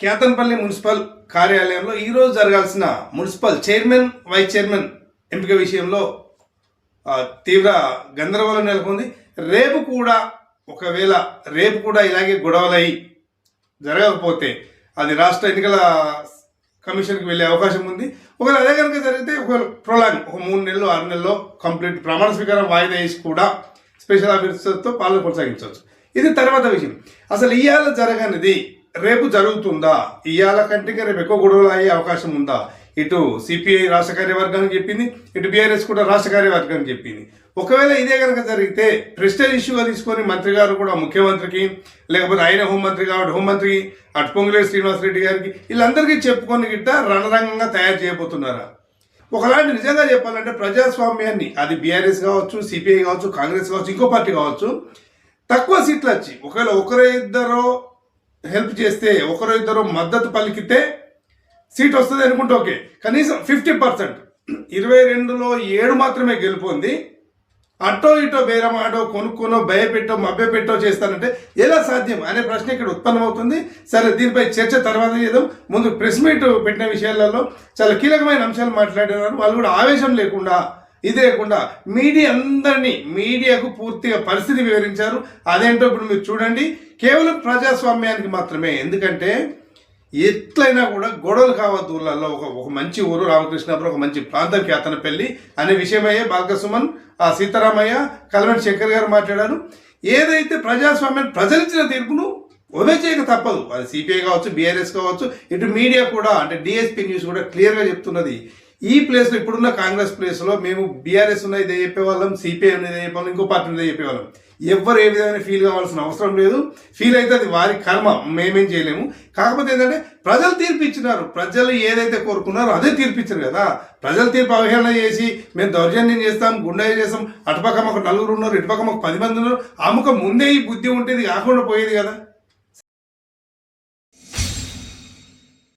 Ketanpalli municipal కార్యాలయంలో ఈరోజు జరగాల్సిన మున్సిపల్ చైర్మన్ వైస్ చైర్మన్ ఎంపిక విషయంలో తీవ్ర గందరగోళం నెలకొంది. ఒకవేళ రేపు కూడా ఇలాగే గొడవలై జరగకపోతే అది రాష్ట్ర ఎన్నికల కమిషన్కి వెళ్ళే అవకాశం ఉంది. ఒకవేళ అదే కనుక జరిగితే ఒకవేళ ప్రోలాంగ్ 3 నెలలు 6 నెలల్లో కంప్లీట్ ప్రమాణ స్వీకారం వాయిదా వేసి కూడా స్పెషల్ ఆఫీసర్తో పాలన కొనసాగించవచ్చు. ఇది తర్వాత విషయం. అసలు ఇవాళ జరగనిది రేపు జరుగుతుందా? ఇవాళ కంటే రేపు ఎక్కువ గొడవలు అయ్యే అవకాశం ఉందా? ఇటు సిపిఐ రాష్ట్ర కార్యవర్గానికి చెప్పింది, ఇటు బీఆర్ఎస్ కూడా రాష్ట్ర కార్యవర్గానికి చెప్పింది. ఒకవేళ ఇదే కనుక జరిగితే ప్రెస్టేజ్ ఇష్యూగా తీసుకొని మంత్రి గారు కూడా ముఖ్యమంత్రికి, లేకపోతే ఆయన హోంమంత్రి కాబట్టి హోంమంత్రికి, అటు పొంగులేటి శ్రీనివాసరెడ్డి గారికి వీళ్ళందరికీ చెప్పుకొని గిట్ట రణరంగంగా తయారు చేయబోతున్నారా? ఒకలాంటి నిజంగా చెప్పాలంటే ప్రజాస్వామ్యాన్ని, అది బీఆర్ఎస్ కావచ్చు, సిపిఐ కావచ్చు, కాంగ్రెస్ కావచ్చు, ఇంకో పార్టీ కావచ్చు, తక్కువ సీట్లు వచ్చి ఒకవేళ ఒకరో ఇద్దరో హెల్ప్ చేస్తే, ఒకరో ఇద్దరు మద్దతు పలికితే సీట్ వస్తుంది అనుకుంటే ఓకే. కనీసం 50%, 22లో 7 మాత్రమే గెలుపొంది అటో ఇటో బేరమాడో కొనుక్కోనో భయపెట్టో మభ్యపెట్టో చేస్తానంటే ఎలా సాధ్యం అనే ప్రశ్న ఇక్కడ ఉత్పన్నమవుతుంది. సరే, దీనిపై చర్చ తర్వాత చేద్దాం. ముందు ప్రెస్ మీట్ పెట్టిన విషయాలలో చాలా కీలకమైన అంశాలు మాట్లాడారు. వాళ్ళు కూడా ఆవేశం లేకుండా, ఇది లేకుండా మీడియాకు పూర్తిగా పరిస్థితి వివరించారు. అదేంటో ఇప్పుడు మీరు చూడండి. కేవలం ప్రజాస్వామ్యానికి మాత్రమే. ఎందుకంటే ఎట్లయినా కూడా గొడవలు కావద్దు. ఊళ్ళల్లో ఒక మంచి ఊరు రామకృష్ణాపురం, ఒక మంచి ప్రాంతం కేతనపల్లి అనే విషయమయ్యే బాలకసుమన్, సీతారామయ్య, కల్వెంటి శంకర్ గారు మాట్లాడారు. ఏదైతే ప్రజాస్వామ్యాన్ని ప్రజలిచ్చిన తీర్పును ఒబే చేయక తప్పదు. అది సిపిఐ కావచ్చు, బీఆర్ఎస్ కావచ్చు, ఇటు మీడియా కూడా, అంటే డిఎస్పీ న్యూస్ కూడా క్లియర్గా చెప్తున్నది. ఈ ప్లేస్లో, ఇప్పుడున్న కాంగ్రెస్ ప్లేస్లో మేము బీఆర్ఎస్ ఉన్నది ఇదే చెప్పేవాళ్ళం, సిపిఐ ఉన్నది ఇదే చెప్పేవాళ్ళం, ఇంకో పార్టీ ఉన్నదే చెప్పేవాళ్ళం. ఎవరు ఏ విధమైన ఫీల్ కావాల్సిన అవసరం లేదు. ఫీల్ అయితే అది వారి కర్మ, మేమేం చేయలేము. కాకపోతే ఏంటంటే ప్రజలు తీర్పు ఇచ్చినారు. ప్రజలు ఏదైతే కోరుకున్నారో అదే తీర్పిచ్చారు కదా. ప్రజలు తీర్పు అవహేళన చేసి మేము దౌర్జన్యం చేస్తాం, గుండె చేస్తాం, అటుపక్క మాకు 4 ఉన్నారు, ఇటుపక్క మాకు 10 మంది ఉన్నారు, అమ్మక ముందే ఈ బుద్ధి ఉంటే ఇది కాకుండా పోయేది కదా.